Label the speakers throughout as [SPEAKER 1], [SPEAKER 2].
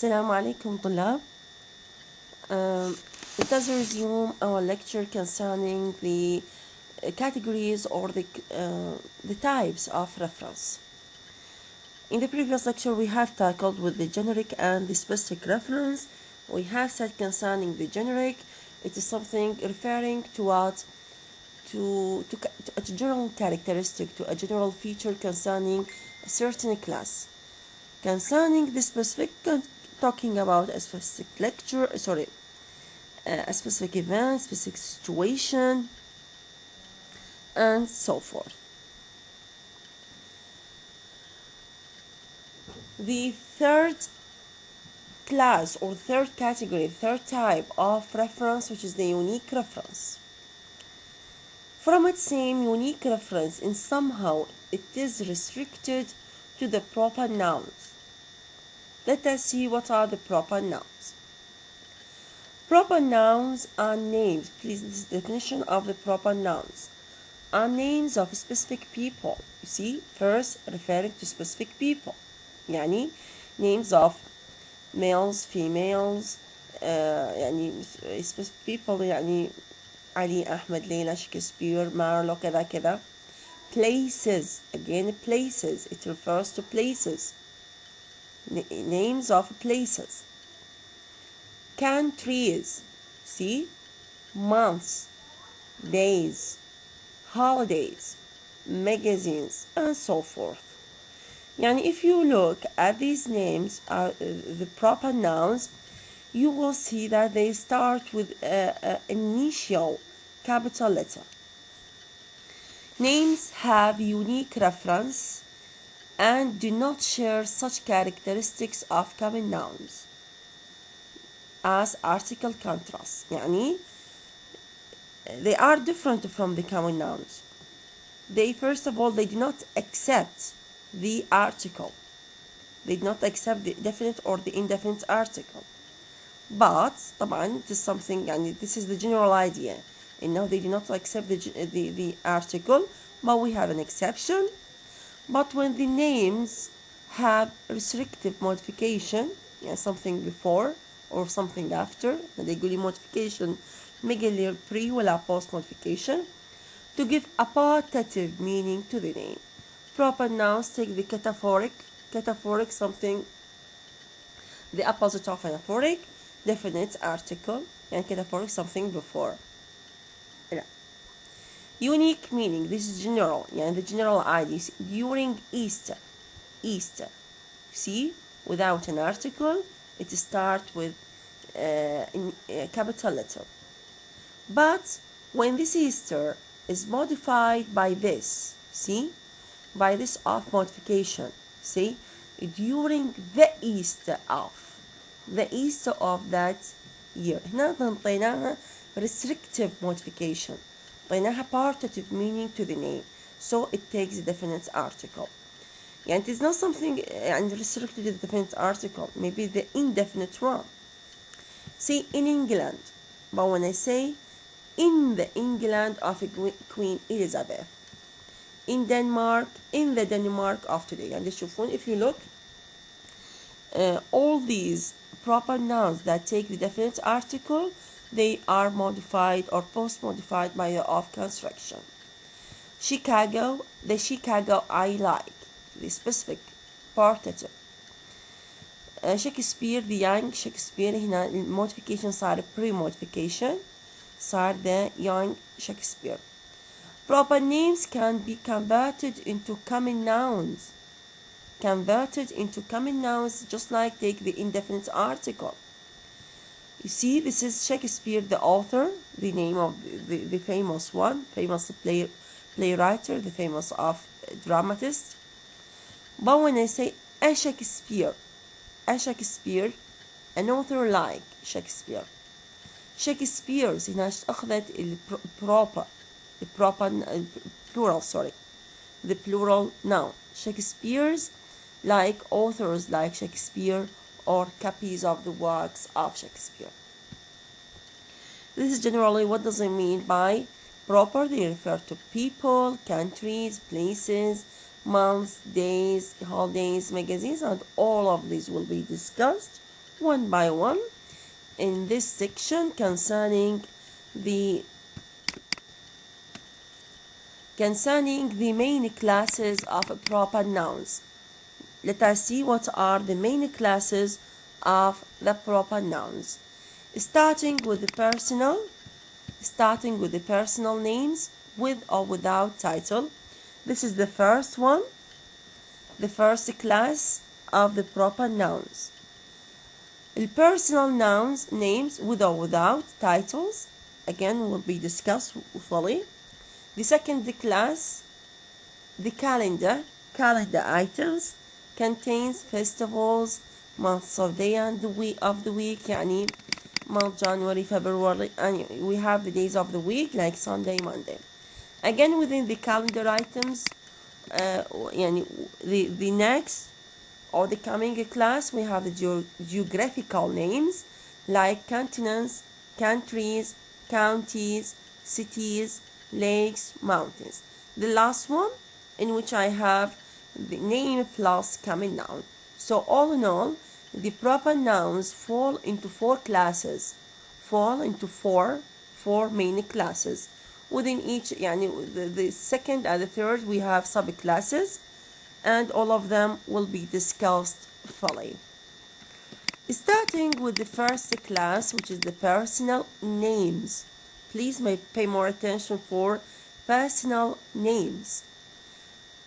[SPEAKER 1] السلام عليكم طلاب. Let us resume our lecture concerning the categories or the types of reference. In the previous lecture we have tackled with the generic and the specific reference. We have said concerning the generic, it is something referring to what? To a general characteristic, to a general feature concerning a certain class. Concerning the specific, talking about a specific a specific event, specific situation, and so forth. The third class or third category, third type of reference, which is the unique reference. From its same unique reference, in somehow it is restricted to the proper nouns. Let us see what are the proper nouns. Proper nouns are names. Please, this is the definition of the proper nouns. Are names of specific people. You see, first referring to specific people. يعني names of males, females, يعني specific people يعني علي, أحمد, ليلى, شكسبير, مارلو, كذا كذا. Places, again places. It refers to places. Names of places. Countries, see, months, days, holidays, magazines, and so forth. Yani if you look at these names, the proper nouns, you will see that they start with an initial capital letter. Names have unique reference and do not share such characteristics of common nouns as article contrast. يعني they are different from the common nouns. They, first of all, they do not accept the article. They do not accept the definite or the indefinite article. But طبعا it is something, يعني this is the general idea. And now they do not accept the article, but we have an exception. But when the names have restrictive modification, يعني something before or something after, they يقول لي modification ميجي pre ولا post modification, to give a partitive meaning to the name. Proper nouns take the cataphoric something, the opposite of anaphoric, definite article, and cataphoric something before. Unique meaning, this is general, يعني the general idea. During Easter, see, without an article, it starts with in a capital letter. But when this Easter is modified by this, see, by this of modification, see, during the Easter of that year, هنا نعطيناها restrictive modification, نعطيناها partitive meaning to the name, so it takes a definite article. يعني it is not something يعني restricted to the definite article, maybe the indefinite one. See, in England, but when I say in the England of Queen Elizabeth, in Denmark, in the Denmark of today. يعني تشوفون, if you look, all these proper nouns that take the definite article, they are modified or post-modified by the of construction. Chicago, the Chicago I like, the specific partitive. Shakespeare, the young Shakespeare, هنا modification صار pre-modification, صار the young Shakespeare. Proper names can be converted into common nouns. Just like take the indefinite article. You see, this is Shakespeare, the author, the name of the famous one, famous playwriter, the famous of dramatist. But when I say a Shakespeare, an author like Shakespeare. Shakespeare's هنا أخذت the plural noun. Shakespeare's, like authors like Shakespeare, or copies of the works of Shakespeare. This is generally what does it mean by proper. They refer to people, countries, places, months, days, holidays, magazines, and all of these will be discussed one by one in this section concerning the main classes of proper nouns. Let us see what are the main classes of the proper nouns. Starting with the personal names with or without title. This is the first one, the first class of the proper nouns. The personal nouns, names with or without titles, again will be discussed fully. The second class, the calendar items, contains festivals, months of day and the week يعني month January, February, and we have the days of the week like Sunday, Monday. Again, within the calendar items, the next or the coming class, we have the geographical names like continents, countries, counties, cities, lakes, mountains. The last one, in which I have the name plus common noun. So all in all, the proper nouns fall into four main classes. Within each, the second and the third, we have subclasses, and all of them will be discussed fully. Starting with the first class, which is the personal names. Please pay more attention for personal names.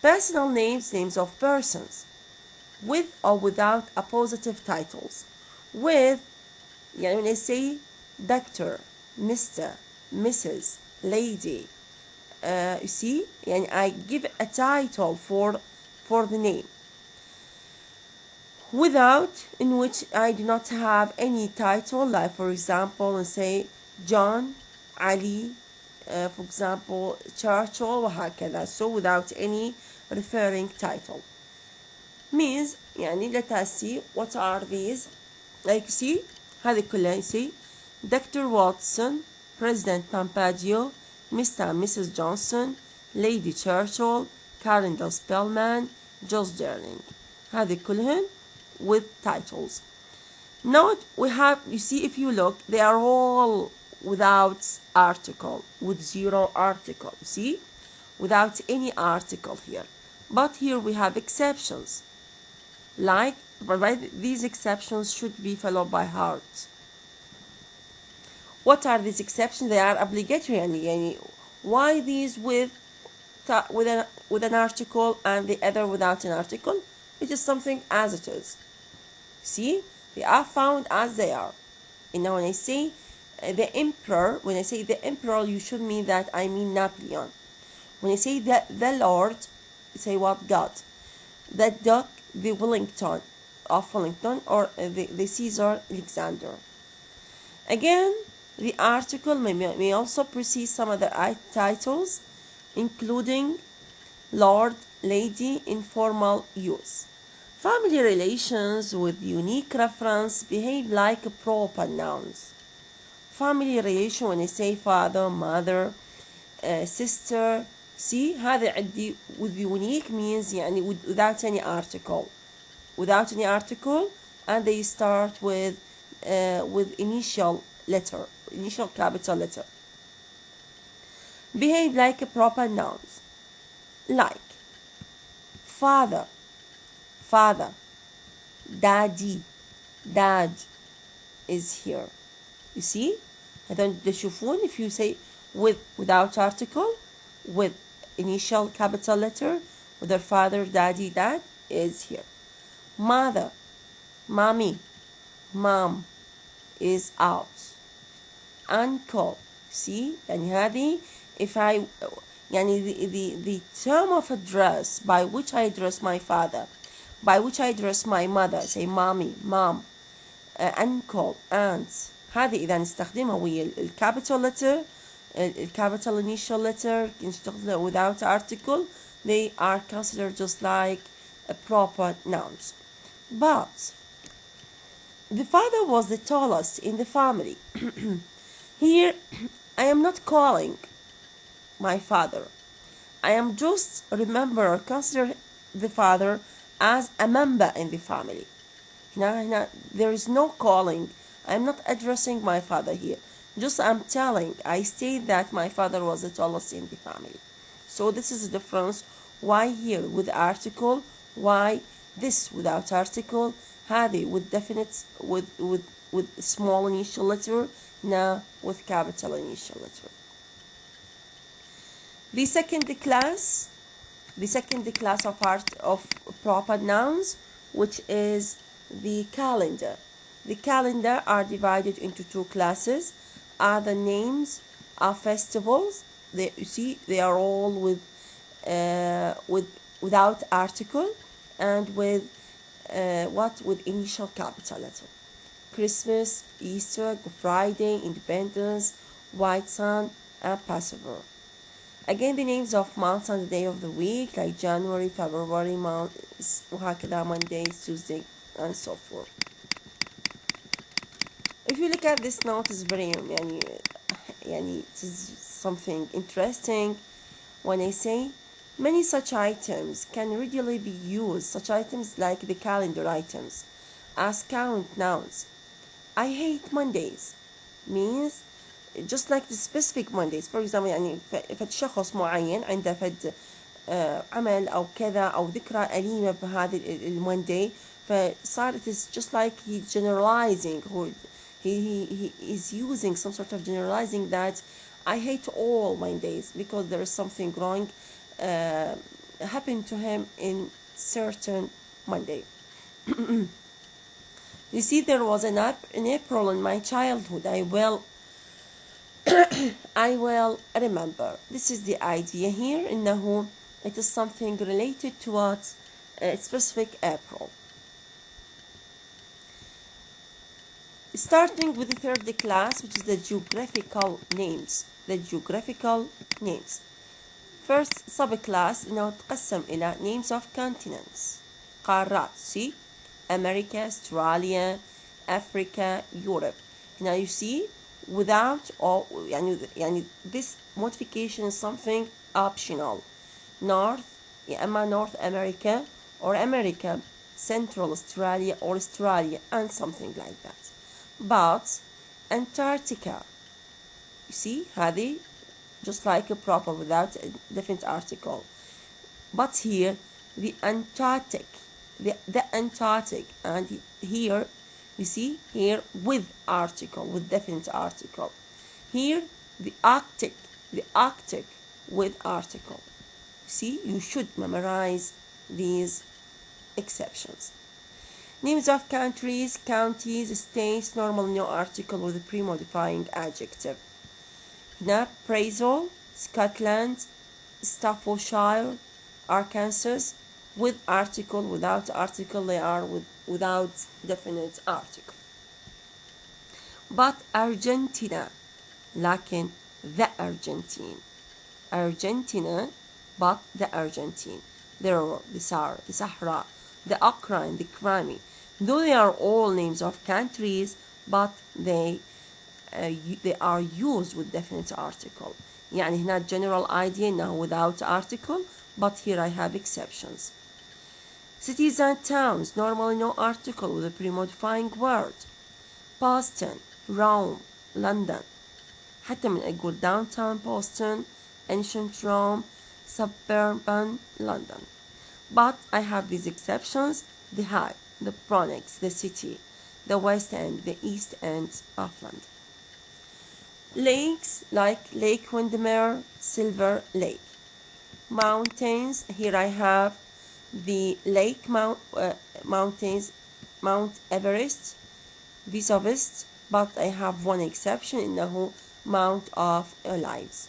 [SPEAKER 1] Personal names, names of persons, with or without appositive titles. With, when I say Dr., Mr., Mrs., Lady, you see, I give a title for the name. Without, in which I do not have any title, like for example, and say John, Ali, for example, Churchill, وهكذا. So without any referring title. Means, let us see what are these. Like see, هذه كلها see Dr. Watson, President Pompeo, Mr. and Mrs. Johnson, Lady Churchill, Clarendon Spellman, George Darling. هذه كلهن with titles. Note we have, you see, if you look, they are all without article, with zero article. See, without any article here. But here we have exceptions. Like, these exceptions should be followed by heart. What are these exceptions? They are obligatory. Why these with an article and the other without an article? It is something as it is. See, they are found as they are. And now when I say the emperor, you should mean that I mean Napoleon. When I say the Lord, you say what? God. The Duke, the Wellington or the Caesar Alexander. Again, the article may also precede some other titles, including Lord, Lady in formal use. Family relations with unique reference behave like proper nouns. Family relation, when I say father, mother, sister, see, هذا عندي with unique means without any article. Without any article, and they start with initial capital letter. Behave like proper nouns. Like father, daddy, dad is here. You see? هذا تشوفون if you say without article, with initial capital letter, with their father, daddy, dad is here. Mother, mommy, mom is out. Uncle, see? هذه if I the term of address by which I address my father, by which I address my mother, say mommy, mom, uncle, aunt. هذه إذا نستخدمها ويا الكابيتال letter, الكابيتال initial letter without article, they are considered just like proper nouns. But the father was the tallest in the family. Here, I am not calling my father. I am just consider the father as a member in the family. هنا there is no calling. I'm not addressing my father here. Just I'm telling, I state that my father was the tallest in the family. So this is the difference. Why here with article? Why this without article? هذه with definite with small initial letter. Now with capital initial letter. The second class of proper nouns, which is the calendar. The calendar are divided into two classes. Are the names of festivals. You see, they are all without article and with with initial capital letter. Christmas, Easter, Good Friday, Independence, White Sun, and Passover. Again, the names of months and the day of the week, like January, February, months, وهكذا, Mondays, Tuesday, and so forth. If you look at this note, it's very it is something interesting. When I say many such items can readily be used, such items like the calendar items, as count nouns. I hate Mondays means just like the specific Mondays. For example, يعني فد شخص معين عنده فد عمل أو كذا أو ذكرى أليمة بهذه المونداي، فصار it is just like he's generalizing, or he is using some sort of generalizing that I hate all Mondays because there is something wrong happened to him in certain Monday. You see, there was an April in my childhood. I will remember. This is the idea here. إنه it is something related to what specific April. Starting with the third class, which is the geographical names. The geographical names. First subclass إنه تقسم إلى names of continents. قارات. See, America, Australia, Africa, Europe. Now you see, without all, يعني this modification is something optional. North, North America or America, Central Australia or Australia, and something like that. But Antarctica, you see, هذه just like a proper without a definite article. But here the Antarctic, the Antarctic, and here you see here with article, with definite article. Here the Arctic with article. See, you should memorize these exceptions. Names of countries, counties, states, normal no article with a pre-modifying adjective. Now, Brazil, Scotland, Staffordshire, Arkansas, with article, without article, they are without definite article. But Argentina, لكن the Argentine. Argentina, but the Argentine. There are the Sahara, the Ukraine, the Crimea. Though they are all names of countries, but they are used with definite article. يعني هنا general idea now without article, but here I have exceptions. Cities and towns, normally no article with a pre-modifying word. Boston, Rome, London. حتى من أقول downtown Boston, ancient Rome, suburban London. But I have these exceptions: the High, the Bronx, the City, the West End, the East End of London. Lakes, like Lake Windermere, Silver Lake. Mountains, here I have the mountains, Mount Everest, Vesuvius, but I have one exception, إنه Mount of Olives.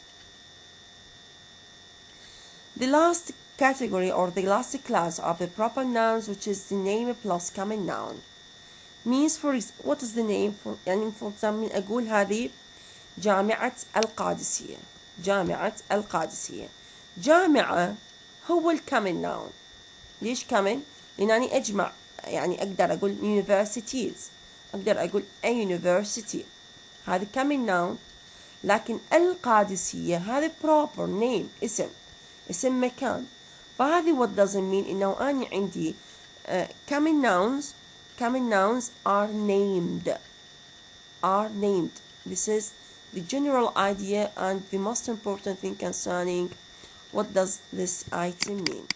[SPEAKER 1] The last category or the last class of the proper nouns, which is the name plus common noun, means what is the name for? يعني for example أقول هذه جامعة القادسية. جامعة القادسية. جامعة هو الكومن noun. ليش common؟ لأنني أجمع، يعني أقدر أقول universities، أقدر أقول a university، هذا common noun. لكن القادسية هذا proper name، اسم مكان. فهذه what doesn't mean إنه أنا عندي common nouns common nouns are named. Are named. This is the general idea and the most important thing concerning what does this item mean.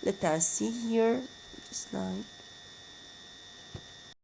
[SPEAKER 1] Let us see here, just like